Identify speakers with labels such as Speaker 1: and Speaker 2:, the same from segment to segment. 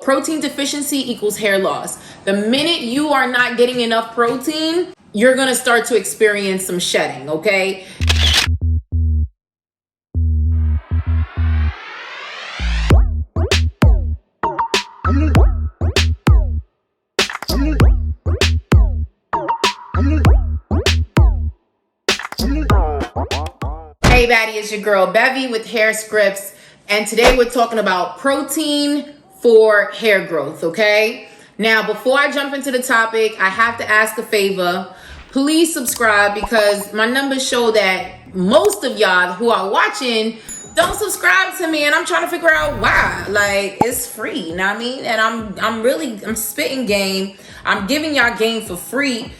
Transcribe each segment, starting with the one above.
Speaker 1: protein deficiency equals hair loss. The minute you are not getting enough protein, you're gonna start to experience some shedding, okay? Hey baddie, it's your girl Bevy with Hairscripts, and today we're talking about protein for hair growth, okay? Now, before I jump into the topic, I have to ask a favor. Please subscribe, because my numbers show that most of y'all who are watching don't subscribe to me, and I'm trying to figure out why. Like, it's free, you know what I mean? And I'm spitting game. I'm giving y'all game for free.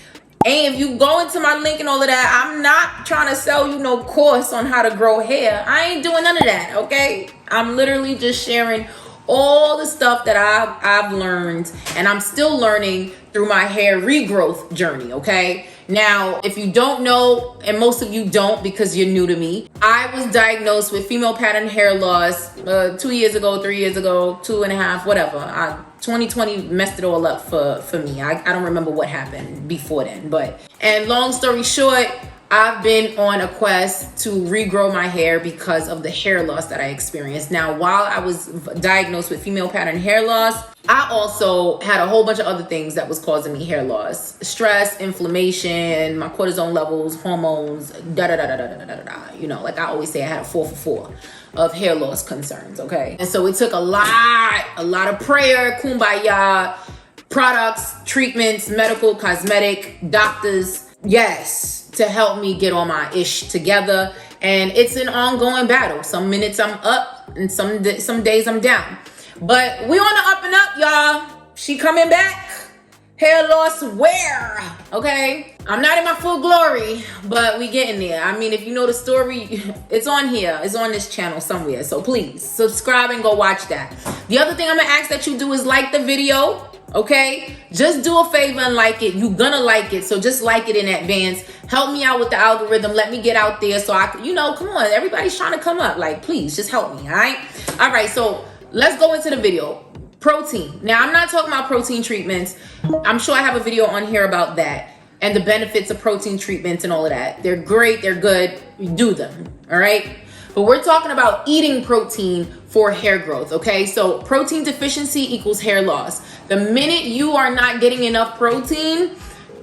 Speaker 1: And if you go into my link and all of that, I'm not trying to sell you no course on how to grow hair. I ain't doing none of that, okay? I'm literally just sharing all the stuff that I've learned, and I'm still learning through my hair regrowth journey, okay? Now, if you don't know, and most of you don't because you're new to me, I was diagnosed with female pattern hair loss 2 years ago, 3 years ago, 2.5, whatever. 2020 messed it all up for me. I don't remember what happened before then, and long story short, I've been on a quest to regrow my hair because of the hair loss that I experienced. Now, while I was diagnosed with female pattern hair loss, I also had a whole bunch of other things that was causing me hair loss. Stress, inflammation, my cortisone levels, hormones, You know, like I always say, I had a 4 for 4 of hair loss concerns, okay? And so it took a lot of prayer, kumbaya, products, treatments, medical, cosmetic, doctors, yes, to help me get all my ish together. And it's an ongoing battle. Some minutes I'm up and some days I'm down. But we on the up and up, y'all. She coming back. Hair loss where? Okay. I'm not in my full glory, but we getting there. I mean, if you know the story, it's on here. It's on this channel somewhere. So please subscribe and go watch that. The other thing I'm gonna ask that you do is like the video. Okay, just do a favor and like it. You're gonna like it, so just like it in advance. Help me out with the algorithm. Let me get out there so I can, you know, come on, everybody's trying to come up. Like, please just help me. All right, so let's go into the video. Protein. Now, I'm not talking about protein treatments. I'm sure I have a video on here about that and the benefits of protein treatments and all of that. They're great, they're good. Do them. All right, but we're talking about eating protein for hair growth, okay? So protein deficiency equals hair loss. The minute you are not getting enough protein,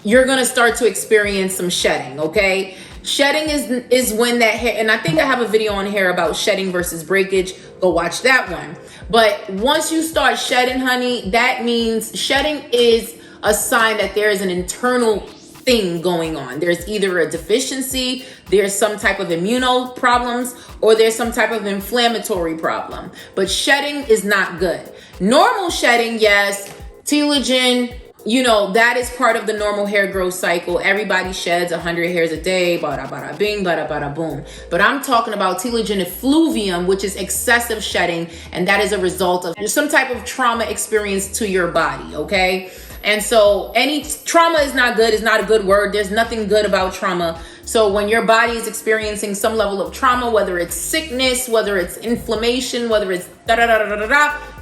Speaker 1: you're gonna start to experience some shedding, okay? Shedding is when that hair, and I think I have a video on here about shedding versus breakage. Go watch that one. But once you start shedding, honey, that means shedding is a sign that there is an internal thing going on. There's either a deficiency, there's some type of immuno problems, or there's some type of inflammatory problem. But shedding is not good. Normal shedding, yes, telogen, you know, that is part of the normal hair growth cycle. Everybody sheds 100 hairs a day, bada bada bing, bada bada boom. But I'm talking about telogen effluvium, which is excessive shedding, and that is a result of some type of trauma experience to your body, okay? And so any trauma is not good, is not a good word. There's nothing good about trauma. So when your body is experiencing some level of trauma, whether it's sickness, whether it's inflammation, whether it's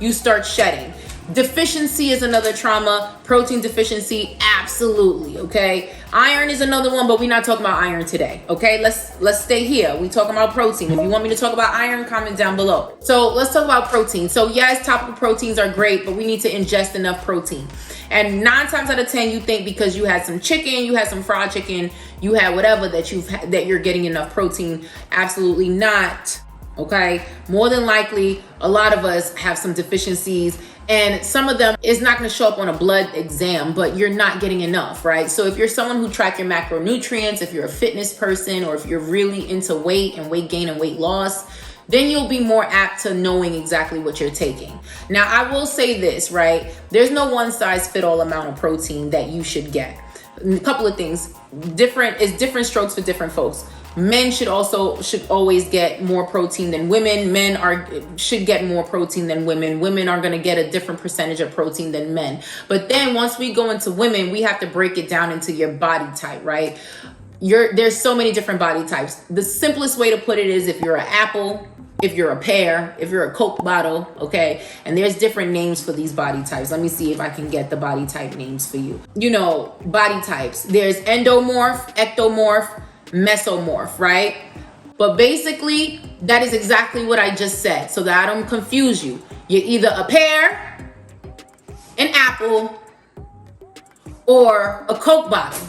Speaker 1: you start shedding. Deficiency is another trauma. Protein deficiency, absolutely, okay? Iron is another one, but we're not talking about iron today, okay? Let's stay here. We talking about protein. If you want me to talk about iron, comment down below. So let's talk about protein. So yes, topical proteins are great, but we need to ingest enough protein. And 9 times out of 10, you think because you had some chicken, you had some fried chicken, you had whatever that you're getting enough protein. Absolutely not, okay? More than likely, a lot of us have some deficiencies, and some of them is not going to show up on a blood exam, but you're not getting enough, right? So if you're someone who track your macronutrients, if you're a fitness person, or if you're really into weight and weight gain and weight loss, then you'll be more apt to knowing exactly what you're taking. Now, I will say this, right? There's no one size fit all amount of protein that you should get. A couple of things. Different strokes for different folks. Men should always get more protein than women. Men should get more protein than women. Women are going to get a different percentage of protein than men. But then once we go into women, we have to break it down into your body type, right? There's so many different body types. The simplest way to put it is if you're an apple, if you're a pear, if you're a Coke bottle, okay? And there's different names for these body types. Let me see if I can get the body type names for you. You know, body types. There's endomorph, ectomorph, mesomorph, right? But basically, that is exactly what I just said, so that I don't confuse you. You're either a pear, an apple, or a Coke bottle.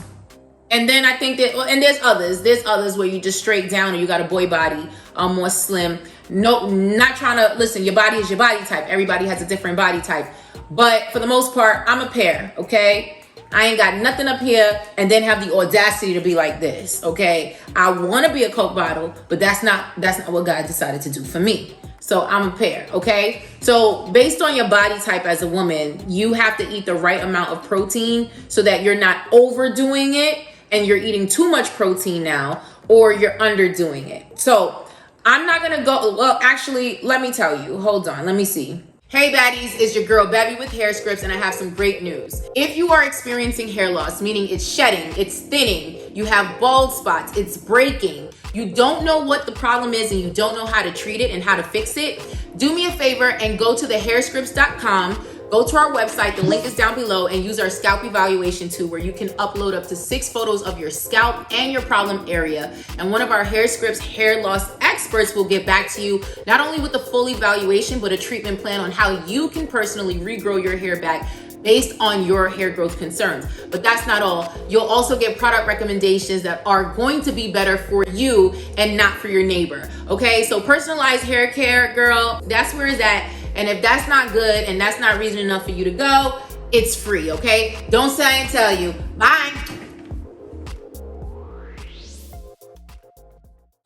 Speaker 1: And then I think that, and there's others where you just straight down and you got a boy body, more slim. No, not trying to, listen, your body is your body type. Everybody has a different body type. But for the most part, I'm a pear, okay? I ain't got nothing up here and then have the audacity to be like this, okay? I want to be a Coke bottle, but that's not what God decided to do for me. So I'm a pear, okay? So based on your body type as a woman, you have to eat the right amount of protein so that you're not overdoing it and you're eating too much protein now, or you're underdoing it. So I'm not gonna go, well, actually, let me tell you, hold on, let me see. Hey baddies, it's your girl Bevy with Hairscripts, and I have some great news. If you are experiencing hair loss, meaning it's shedding, it's thinning, you have bald spots, it's breaking, you don't know what the problem is and you don't know how to treat it and how to fix it, do me a favor and go to thehairscripts.com. Go to our website, the link is down below, and use our scalp evaluation tool where you can upload up to 6 photos of your scalp and your problem area. And one of our Hairscripts hair loss experts will get back to you, not only with the full evaluation, but a treatment plan on how you can personally regrow your hair back based on your hair growth concerns. But that's not all. You'll also get product recommendations that are going to be better for you and not for your neighbor. Okay, so personalized hair care, girl, that's where it's at. And if that's not good and that's not reason enough for you to go, it's free, okay? Don't say I didn't tell you. Bye.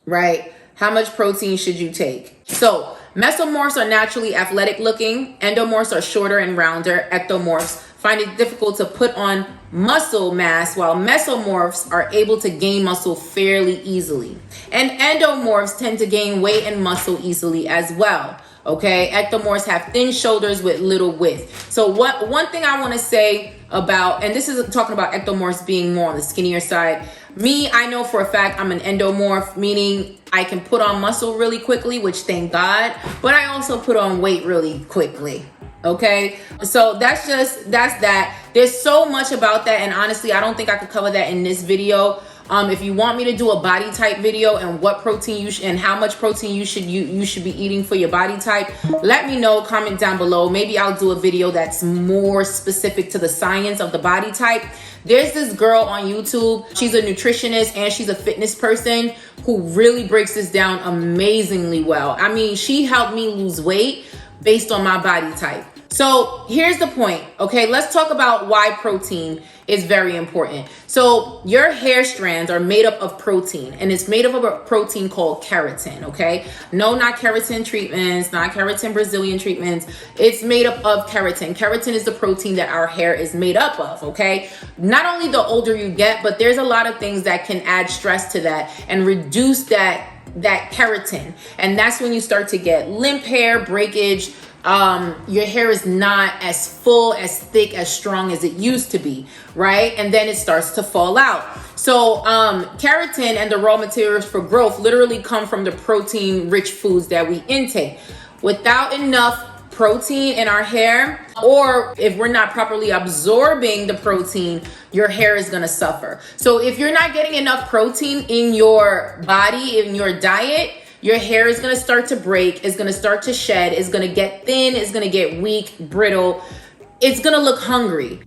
Speaker 1: Right? How much protein should you take? So, mesomorphs are naturally athletic looking. Endomorphs are shorter and rounder. Ectomorphs find it difficult to put on muscle mass, while mesomorphs are able to gain muscle fairly easily. And endomorphs tend to gain weight and muscle easily as well. Okay, ectomorphs have thin shoulders with little width. So one thing I want to say about, and this is talking about ectomorphs being more on the skinnier side. Me, I know for a fact I'm an endomorph, meaning I can put on muscle really quickly, which thank God, but I also put on weight really quickly. Okay, so that's that. There's so much about that, and honestly, I don't think I could cover that in this video. If you want me to do a body type video and what protein you should and how much protein you should be eating for your body type, let me know, comment down below. Maybe I'll do a video that's more specific to the science of the body type. There's this girl on YouTube. She's a nutritionist and she's a fitness person who really breaks this down amazingly well. I mean, she helped me lose weight based on my body type. So here's the point, okay? Let's talk about why protein is very important. So your hair strands are made up of protein, and it's made up of a protein called keratin, okay? No, not keratin treatments, not keratin Brazilian treatments. It's made up of keratin. Keratin is the protein that our hair is made up of, okay? Not only the older you get, but there's a lot of things that can add stress to that and reduce that keratin. And that's when you start to get limp hair, breakage. Your hair is not as full, as thick, as strong as it used to be, right? And then it starts to fall out. So keratin and the raw materials for growth literally come from the protein rich foods that we intake. Without enough protein in our hair, or if we're not properly absorbing the protein, your hair is going to suffer. So if you're not getting enough protein in your body, in your diet, your hair is going to start to break, it's going to start to shed, it's going to get thin, it's going to get weak, brittle, it's going to look hungry.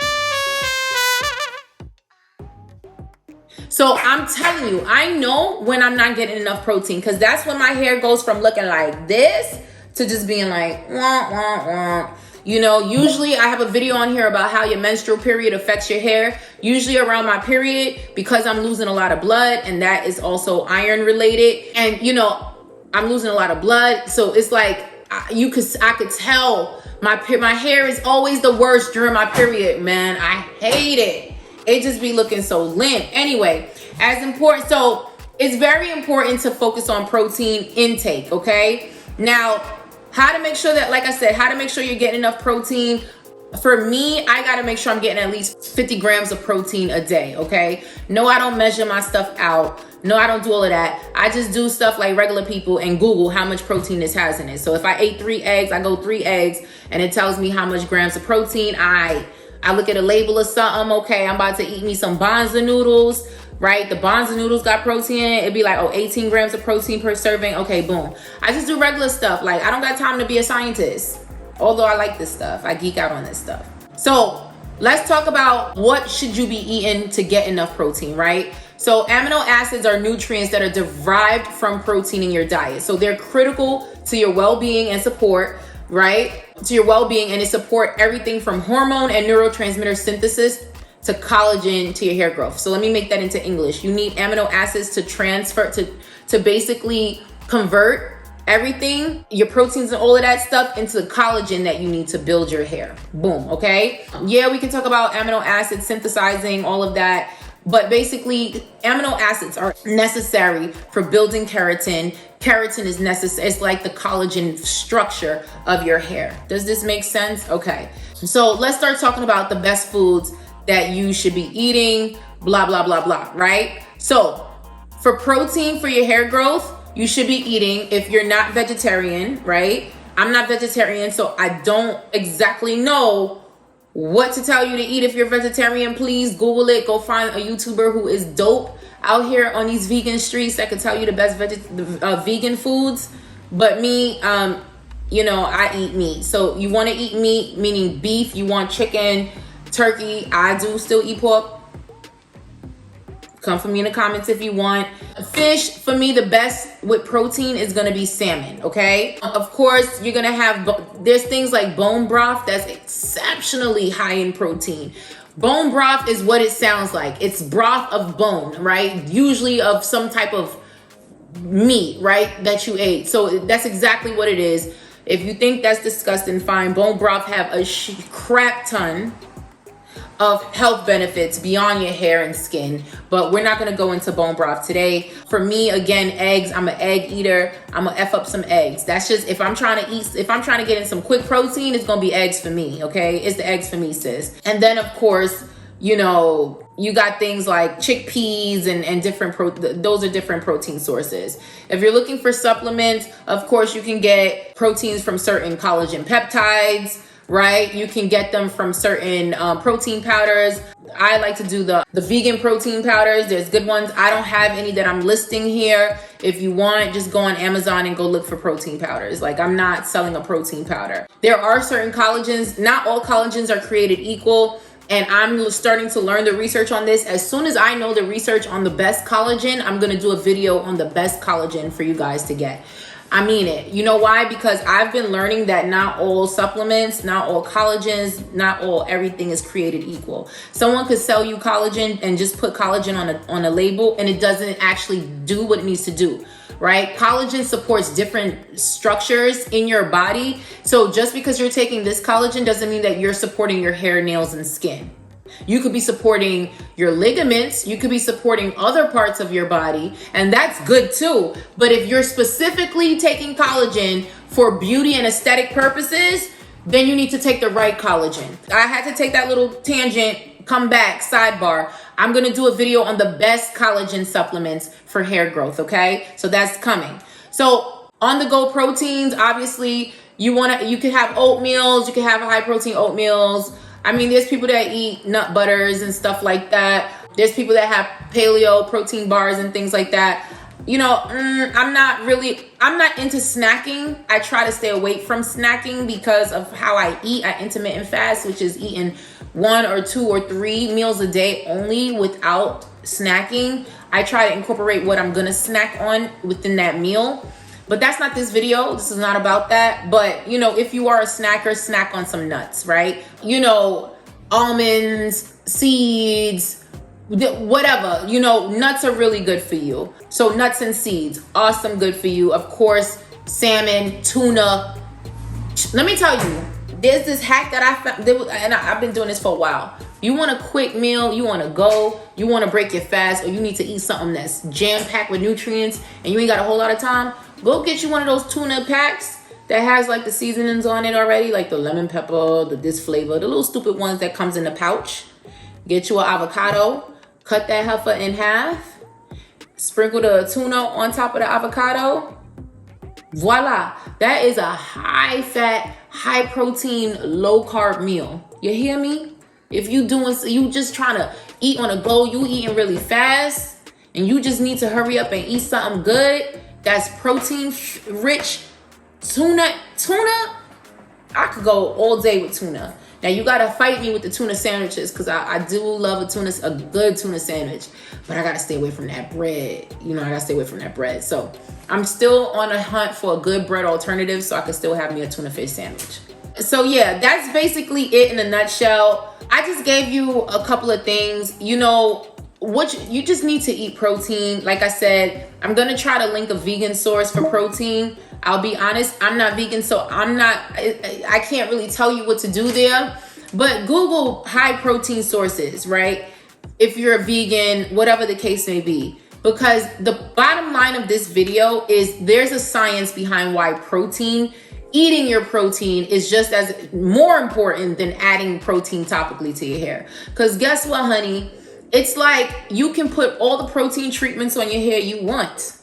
Speaker 1: So I'm telling you, I know when I'm not getting enough protein, because that's when my hair goes from looking like this to just being like, wah, wah, wah. You know, usually I have a video on here about how your menstrual period affects your hair. Usually around my period, because I'm losing a lot of blood, and that is also iron related. And, you know, I'm losing a lot of blood. So it's like, I could tell my hair is always the worst during my period, man. I hate it. It just be looking so limp. Anyway, so it's very important to focus on protein intake, okay? Now, how to make sure that, like I said, how to make sure you're getting enough protein. For me, I gotta make sure I'm getting at least 50 grams of protein a day, okay? No, I don't measure my stuff out. No, I don't do all of that. I just do stuff like regular people and Google how much protein this has in it. So if I ate 3 eggs, I go 3 eggs and it tells me how much grams of protein. I look at a label or something, okay, I'm about to eat me some bonza noodles, right? The bonza noodles got protein in it. It'd be like, oh, 18 grams of protein per serving. Okay, boom. I just do regular stuff. Like, I don't got time to be a scientist. Although I like this stuff. I geek out on this stuff. So let's talk about what should you be eating to get enough protein, right? So amino acids are nutrients that are derived from protein in your diet. So they're critical to your well-being and support, right? To your well-being, and it support everything from hormone and neurotransmitter synthesis to collagen to your hair growth. So let me make that into English. You need amino acids to transfer, to basically convert everything, your proteins and all of that stuff, into the collagen that you need to build your hair. Boom, okay? Yeah, we can talk about amino acids, synthesizing, all of that. But basically, amino acids are necessary for building keratin. Keratin is necessary. It's like the collagen structure of your hair. Does this make sense? Okay. So let's start talking about the best foods that you should be eating, blah, blah, blah, blah, right? So for protein for your hair growth, you should be eating, if you're not vegetarian, right? I'm not vegetarian, so I don't exactly know what to tell you to eat if you're vegetarian. Please Google it. Go find a YouTuber who is dope out here on these vegan streets that can tell you the best vegan foods. But me, you know, I eat meat. So you want to eat meat, meaning beef. You want chicken, turkey. I do still eat pork. Come for me in the comments if you want. Fish, for me, the best with protein is gonna be salmon, okay? Of course, you're gonna have, there's things like bone broth that's exceptionally high in protein. Bone broth is what it sounds like. It's broth of bone, right? Usually of some type of meat, right, that you ate. So that's exactly what it is. If you think that's disgusting, fine. Bone broth have a crap ton of health benefits beyond your hair and skin, but we're not gonna go into bone broth today. For me, again, eggs, I'm an egg eater. I'm gonna F up some eggs. That's just, if I'm trying to get in some quick protein, it's gonna be eggs for me, okay? It's the eggs for me, sis. And then of course, you know, you got things like chickpeas and different, those are different protein sources. If you're looking for supplements, of course, you can get proteins from certain collagen peptides, right? You can get them from certain protein powders. I like to do the vegan protein powders. There's good ones. I don't have any that I'm listing here. If you want, just go on Amazon and go look for protein powders. Like, I'm not selling a protein powder. There are certain collagens. Not all collagens are created equal. And I'm starting to learn the research on this. As soon as I know the research on the best collagen, I'm gonna do a video on the best collagen for you guys to get. I mean it. You know why? Because I've been learning that not all supplements, not all collagens, not all everything is created equal. Someone could sell you collagen and just put collagen on a label, and it doesn't actually do what it needs to do, right? Collagen supports different structures in your body. So just because you're taking this collagen doesn't mean that you're supporting your hair, nails, and skin. You could be supporting your ligaments. You could be supporting other parts of your body, and that's good too. But if you're specifically taking collagen for beauty and aesthetic purposes, then you need to take the right collagen. I had to take that little tangent, come back, sidebar. I'm gonna do a video on the best collagen supplements for hair growth, okay? So that's coming. So on the go proteins, obviously you could have oatmeals, you could have high protein oatmeals. I mean, there's people that eat nut butters and stuff like that. There's people that have paleo protein bars and things like that. You know, I'm not into snacking. I try to stay away from snacking because of how I eat. I intermittent fast, which is eating 1 or 2 or 3 meals a day only without snacking. I try to incorporate what I'm gonna snack on within that meal. But that's not this video. This is not about that. But, you know, if you are a snacker, snack on some nuts, right? You know, almonds, seeds, whatever. You know, nuts are really good for you. So nuts and seeds, awesome, good for you. Of course, salmon, tuna. Let me tell you, there's this hack that I found, and I've been doing this for a while. You want a quick meal, you want to go, you want to break your fast, or you need to eat something that's jam-packed with nutrients, and you ain't got a whole lot of time. Go get you one of those tuna packs that has like the seasonings on it already, like the lemon pepper, the this flavor, the little stupid ones that comes in the pouch. Get you an avocado, cut that heifer in half, sprinkle the tuna on top of the avocado. Voila, that is a high fat, high protein, low carb meal. You hear me? If you just trying to eat on a go, you eating really fast, and you just need to hurry up and eat something good that's protein rich. Tuna, I could go all day with tuna. Now you gotta fight me with the tuna sandwiches, because I do love a good tuna sandwich, but I gotta stay away from that bread. I gotta stay away from that bread. So I'm still on a hunt for a good bread alternative so I can still have me a tuna fish sandwich. So yeah, that's basically it in a nutshell. I just gave you a couple of things. You just need to eat protein. Like I said, I'm gonna try to link a vegan source for protein. I'll be honest, I'm not vegan, so I can't really tell you what to do there. But Google high protein sources, right? If you're a vegan, whatever the case may be. Because the bottom line of this video is there's a science behind why eating your protein is just as more important than adding protein topically to your hair. Because guess what, honey? It's like you can put all the protein treatments on your hair you want.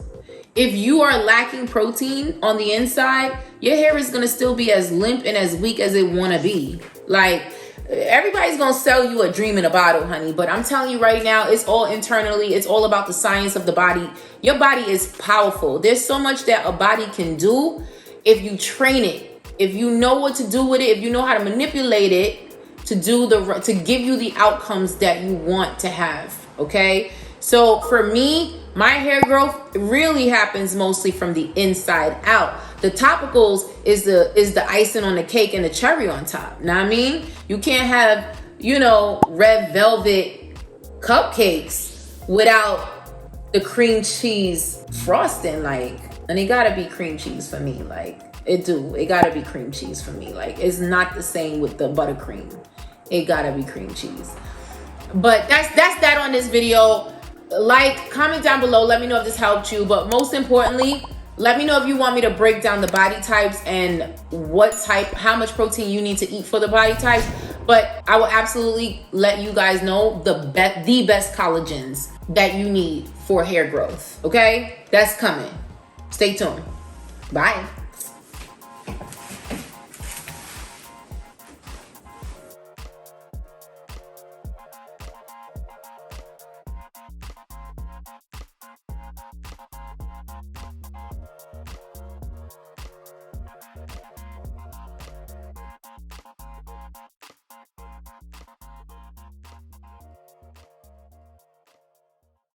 Speaker 1: If you are lacking protein on the inside, your hair is going to still be as limp and as weak as it want to be. Like, everybody's going to sell you a dream in a bottle, honey. But I'm telling you right now, it's all internally. It's all about the science of the body. Your body is powerful. There's so much that a body can do if you train it. If you know what to do with it, if you know how to manipulate it to give you the outcomes that you want to have, okay? So for me, my hair growth really happens mostly from the inside out. The topicals is the icing on the cake and the cherry on top. Know what I mean? You can't have, red velvet cupcakes without the cream cheese frosting, and it gotta be cream cheese for me. It gotta be cream cheese for me. It's not the same with the buttercream. It gotta be cream cheese. But that's that on this video. Comment down below, let me know if this helped you. But most importantly, let me know if you want me to break down the body types and how much protein you need to eat for the body types. But I will absolutely let you guys know the best collagens that you need for hair growth. Okay, that's coming. Stay tuned. Bye.